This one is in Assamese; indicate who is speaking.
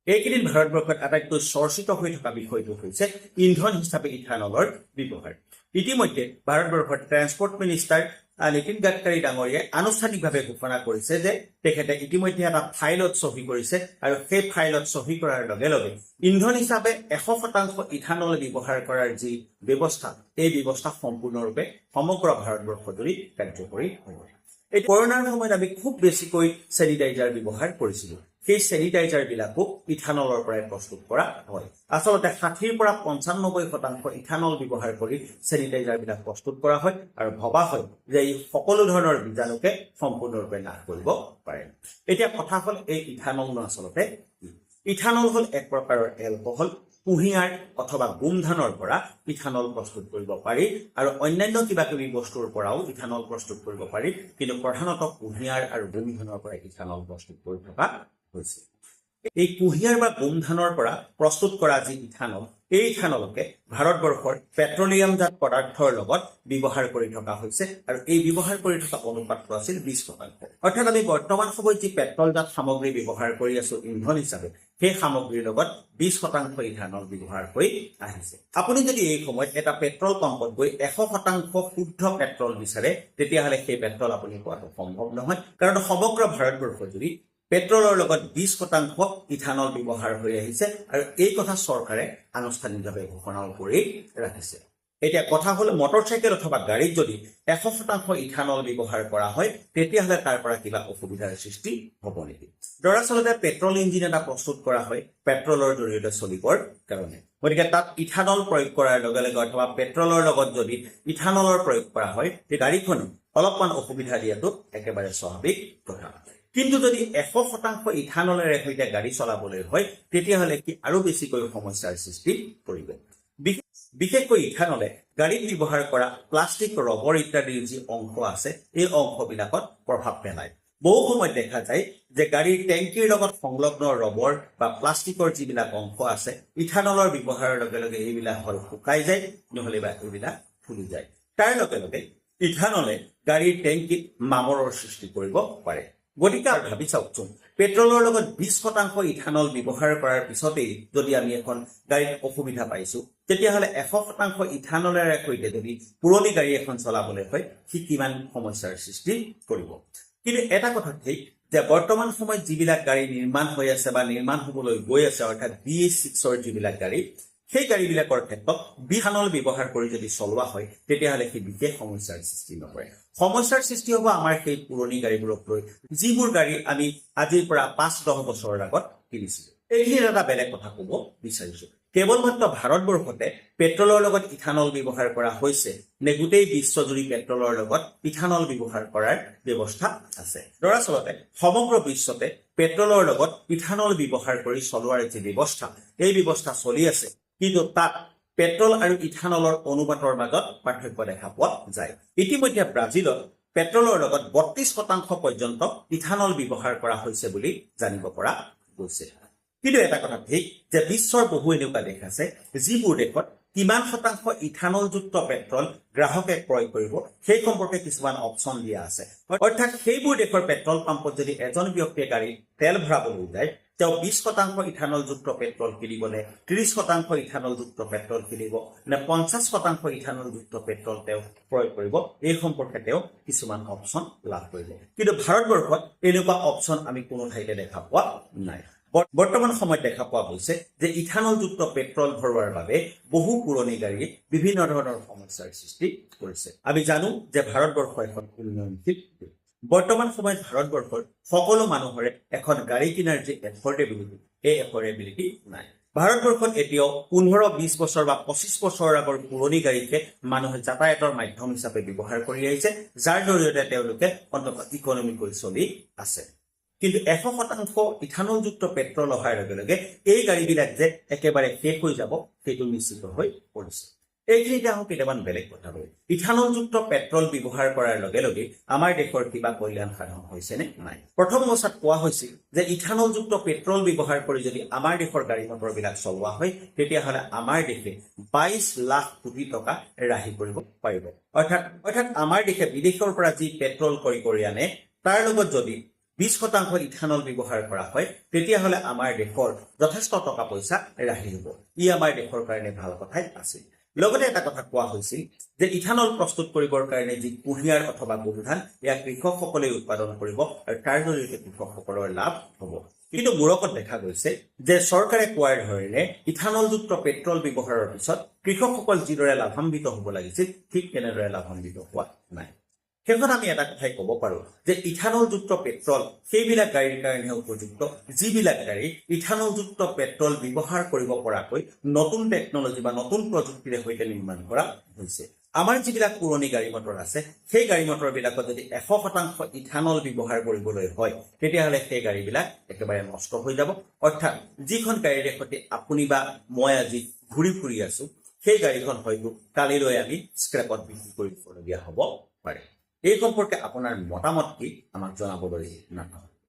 Speaker 1: এইকেইদিন ভাৰতবৰ্ষত আটাইতকৈ চৰ্চিত হৈ থকা বিষয়টো হৈছে ইন্ধন হিচাপে ইথানলৰ ব্যৱহাৰ। ইতিমধ্যে ভাৰতবৰ্ষৰ ট্ৰেন্সপৰ্ট মিনিষ্টাৰ নীতিন গাডকাৰী ডাঙৰীয়াই আনুষ্ঠানিকভাৱে ঘোষণা কৰিছে যে তেখেতে ইতিমধ্যে এটা ফাইলত চহী কৰিছে আৰু সেই ফাইলত চহী কৰাৰ লগে লগে ইন্ধন হিচাপে 100% ইথানল ব্যৱহাৰ কৰাৰ যি ব্যৱস্থা, এই ব্যৱস্থা সম্পূৰ্ণৰূপে সমগ্ৰ ভাৰতবৰ্ষজুৰি কাৰ্যকৰী হ'ব। এই কৰোনাৰ সময়ত আমি খুব বেছিকৈ চেনিটাইজাৰ ব্যৱহাৰ কৰিছিলোঁ। সেই চেনিটাইজাৰ বিলাকো ইথানলৰ পৰাই প্ৰস্তুত কৰা হয়। আচলতে 60ৰ পৰা 95% ইথানল ব্যৱহাৰ কৰি চেনিটাইজাৰ বিলাক প্ৰস্তুত কৰা হয় আৰু ভবা হয় যে এই সকলো ধৰণৰ বীজাণুকে সম্পূৰ্ণৰূপে নাশ কৰিব পাৰে। এতিয়া কথা হ'ল এই ইথানল আচলতে কি? ইথানল হ'ল এক প্ৰকাৰৰ এলকহল। কুঁহিয়াৰ অথবা গোমধানৰ পৰা ইথানল প্ৰস্তুত কৰিব পাৰি আৰু অন্যান্য কিবা কিবি বস্তুৰ পৰাও ইথানল প্ৰস্তুত কৰিব পাৰি, কিন্তু প্ৰধানতঃ কুঁহিয়াৰ আৰু গোমধানৰ পৰা ইথানল প্ৰস্তুত কৰি থকা হৈছে। এই কুঁহিয়াৰ বা গোমধানৰ পৰা প্ৰস্তুত কৰা যি ইথানল, এই ইথানলকে ভাৰতবৰ্ষৰ পেট্ৰলিয়ামজাত পদাৰ্থৰ লগত ব্যৱহাৰ কৰি থকা হৈছে আৰু এই ব্যৱহাৰ কৰি থকা অনুপাতটো আছিল 20%। অৰ্থাৎ আমি বৰ্তমান সময়ত যি পেট্ৰলজাত সামগ্ৰী ব্যৱহাৰ কৰি আছো ইন্ধন হিচাপে, সেই সামগ্ৰীৰ লগত 20% ইথানল ব্যৱহাৰ কৰি আহিছে। আপুনি যদি এই সময়ত এটা পেট্ৰল পাম্পত গৈ 100% শুদ্ধ পেট্ৰল বিচাৰে, তেতিয়াহ'লে সেই পেট্ৰল আপুনি পোৱাটো সম্ভৱ নহয়, কাৰণ সমগ্ৰ ভাৰতবৰ্ষ জুৰি পেট্ৰলৰ লগত 20% ইথানল ব্যৱহাৰ হৈ আহিছে আৰু এই কথা চৰকাৰে আনুষ্ঠানিকভাৱে ঘোষণাও কৰি ৰাখিছে। এতিয়া কথা হ'ল মটৰচাইকেল অথবা গাড়ীত যদি 100% ইথানল ব্যৱহাৰ কৰা হয়, তেতিয়াহ'লে তাৰ পৰা কিবা অসুবিধাৰ সৃষ্টি হ'ব নেকি? দৰাচলতে পেট্ৰল ইঞ্জিন এটা প্ৰস্তুত কৰা হয় পেট্ৰলৰ জৰিয়তে চলিবৰ কাৰণে। গতিকে তাত ইথানল প্ৰয়োগ কৰাৰ লগে লগে অথবা পেট্ৰলৰ লগত যদি ইথানলৰ প্ৰয়োগ কৰা হয়, তেতিয়া গাড়ীখনে অলপমান অসুবিধা দিয়াটো একেবাৰে স্বাভাৱিক কথা। কিন্তু যদি 100% ইথানলেৰে সৈতে গাড়ী চলাবলৈ হয়, তেতিয়াহ'লে কি আৰু বেছিকৈ সমস্যাৰ সৃষ্টি কৰিব। বিশেষকৈ ইথানলে গাড়ীত ব্যৱহাৰ কৰা প্লাষ্টিক, ৰবৰ ইত্যাদিৰ যি অংশ আছে, এই অংশবিলাকত প্ৰভাৱ পেলায়। বহু সময়ত দেখা যায় যে গাড়ীৰ টেংকিৰ লগত সংলগ্ন ৰবৰ বা প্লাষ্টিকৰ যিবিলাক অংশ আছে, ইথানলৰ ব্যৱহাৰৰ লগে লগে এইবিলাক হয় শুকাই যায়, নহ'লে বা এইবিলাক ফুলি যায়। তাৰ লগে লগে ইথানলে গাড়ীৰ টেংকিত মামৰৰ সৃষ্টি কৰিব পাৰে। গতিকে ভাবি চাওকচোন, পেট্ৰলৰ লগত 20% ইথানল ব্যৱহাৰ কৰাৰ পিছতেই যদি আমি এখন গাড়ীত অসুবিধা পাইছো, তেতিয়াহ'লে 100% ইথানলেৰে সৈতে যদি পুৰণি গাড়ী এখন চলাবলৈ হয়, সি কিমান সমস্যাৰ সৃষ্টি কৰিব। কিন্তু এটা কথা ঠিক যে বৰ্তমান সময়ত যিবিলাক গাড়ী নিৰ্মাণ হৈ আছে বা নিৰ্মাণ হ'বলৈ গৈ আছে, অৰ্থাৎ BS6ৰ যিবিলাক গাড়ী, সেই গাড়ীবিলাকৰ ক্ষেত্ৰত ইথানল ব্যৱহাৰ কৰি যদি চলোৱা হয়, তেতিয়াহ'লে সেই বিশেষ সমস্যাৰ সৃষ্টি নকৰে। সমস্যাৰ সৃষ্টি হ'ব আমাৰ সেই পুৰণি গাড়ীবোৰক লৈ, যিবোৰ গাড়ী আমি আজিৰ পৰা 5-10 বছৰৰ আগত কিনিছিলো। এইখিনি এটা বেলেগ কথা ক'ব বিচাৰিছো। কেৱল মাত্ৰ ভাৰতবৰ্ষতে পেট্ৰলৰ লগত ইথানল ব্যৱহাৰ কৰা হৈছে নে গোটেই বিশ্বজুৰি পেট্ৰলৰ লগত ইথানল ব্যৱহাৰ কৰাৰ ব্যৱস্থা আছে? দৰাচলতে সমগ্ৰ বিশ্বতে পেট্ৰলৰ লগত ইথানল ব্যৱহাৰ কৰি চলোৱাৰ যি ব্যৱস্থা, এই ব্যৱস্থা চলি আছে, কিন্তু তাত পেট্ৰল আৰু ইথানলৰ অনুপাতৰ মাজত পাৰ্থক্য দেখা পোৱা যায়। ইতিমধ্যে ব্ৰাজিলত পেট্ৰলৰ লগত 32% পৰ্যন্ত ইথানল ব্যৱহাৰ কৰা হৈছে বুলি জানিব পৰা গৈছে। কিন্তু এটা কথা ঠিক যে বিশ্বৰ বহু এনেকুৱা দেশ আছে যিবোৰ দেশত কিমান শতাংশ ইথানলযুক্ত পেট্ৰল গ্ৰাহকে ক্ৰয় কৰিব, সেই সম্পৰ্কে কিছুমান অপচন দিয়া আছে। অৰ্থাৎ সেইবোৰ দেশৰ পেট্ৰল পাম্পত যদি এজন ব্যক্তিয়ে গাড়ীত তেল ভৰাবলৈ যায়, তেওঁ 20% ইথানলযুক্ত পেট্ৰল কিনিবনে, 30% ইথানলযুক্ত পেট্ৰল কিনিব নে 50% ইথানলযুক্ত পেট্ৰল তেওঁ ক্ৰয় কৰিব, এই সম্পৰ্কে তেওঁ কিছুমান অপচন লাভ কৰিব। কিন্তু ভাৰতবৰ্ষত এনেকুৱা অপচন আমি কোনো ঠাইতে দেখা পোৱা নাই। বৰ্তমান সময়ত দেখা পোৱা গৈছে যে ইথানলযুক্ত পেট্ৰল ভৰোৱাৰ বাবে বহু পুৰণি গাড়ীয়ে বিভিন্ন ধৰণৰ সমস্যাৰ সৃষ্টি কৰিছে। আমি জানো যে ভাৰতবৰ্ষ এখন উন্নয়নশীল দেশ। বৰ্তমান সময়ত ভাৰতবৰ্ষৰ সকলো মানুহৰে এখন গাড়ী কিনাৰ যি এফৰ্ডেবিলিটি, এই এফৰ্ডেবিলিটি নাই। ভাৰতবৰ্ষত এতিয়াও 15-20 বছৰ বা 25 বছৰৰ আগৰ পুৰণি গাড়ীকে মানুহে যাতায়াতৰ মাধ্যম হিচাপে ব্যৱহাৰ কৰি আহিছে, যাৰ জৰিয়তে তেওঁলোকে অন্ততঃ ইকনমিকৈ চলি আছে। কিন্তু 100% ইথানলযুক্ত পেট্ৰল অহাৰ লগে লগে এই গাড়ীবিলাক যে একেবাৰে শেষ হৈ যাব, সেইটো নিশ্চিত হৈ পৰিছে। এইখিনিতে আহোঁ কেইটামান বেলেগ কথালৈ। ইথানলযুক্ত পেট্ৰল ব্যৱহাৰ কৰাৰ লগে লগে আমাৰ দেশৰ কিবা কল্যাণ সাধন হৈছে নে নাই? প্ৰথম অৱস্থাত কোৱা হৈছিল যে ইথানলযুক্ত পেট্ৰল ব্যৱহাৰ কৰি যদি আমাৰ দেশৰ গাড়ী মটৰবিলাক চলোৱা হয়, তেতিয়াহ'লে আমাৰ দেশে 22 লাখ কোটি টকা ৰাহি কৰিব পাৰিব। অৰ্থাৎ আমাৰ দেশে বিদেশৰ পৰা যি পেট্ৰল ক্ৰয় কৰি আনে, তাৰ লগত যদি 20% ইথানল ব্যৱহাৰ কৰা হয় তেতিয়াহ'লে আমাৰ দেশৰ যথেষ্ট টকা পইচা ৰাহি হ'ব। ই আমাৰ দেশৰ কাৰণে ভাল কথাই আছিল। লগতে এটা কথা কোৱা হৈছিল যে ইথানল প্ৰস্তুত কৰিবৰ কাৰণে যি কুঁহিয়াৰ অথবা গোধান ইয়াক কৃষকসকলে উৎপাদন কৰিব আৰু তাৰ জৰিয়তে কৃষকসকলৰ লাভ হ'ব। কিন্তু মূৰকত দেখা গৈছে যে চৰকাৰে কোৱাৰ ধৰণে ইথানলযুক্ত পেট্ৰল ব্যৱহাৰৰ পিছত কৃষকসকল যিদৰে লাভান্বিত হ'ব লাগিছিল ঠিক তেনেদৰে লাভান্বিত হোৱা নাই। শেষত আমি এটা কথাই ক'ব পাৰোঁ যে ইথানলযুক্ত পেট্ৰল সেইবিলাক গাড়ীৰ কাৰণেহে উপযুক্ত যিবিলাক গাড়ী ইথানলযুক্ত পেট্ৰল ব্যৱহাৰ কৰিব পৰাকৈ নতুন টেকনলজি বা নতুন প্ৰযুক্তিৰে সৈতে নিৰ্মাণ কৰা হৈছে। আমাৰ যিবিলাক পুৰণি গাড়ী মটৰ আছে সেই গাড়ী মটৰবিলাকত যদি 100% ইথানল ব্যৱহাৰ কৰিবলৈ হয় তেতিয়াহ'লে সেই গাড়ীবিলাক একেবাৰে নষ্ট হৈ যাব। অৰ্থাৎ যিখন গাড়ীৰে সৈতে আপুনি বা মই আজি ঘূৰি ফুৰি আছো সেই গাড়ীখন হয়তো কালিলৈ আমি স্ক্ৰেপত বিক্ৰী কৰিবলগীয়া হ'ব পাৰে। এই সম্পৰ্কে আপোনাৰ মতামত কি আমাক জনাবলৈ নাপাহৰিব।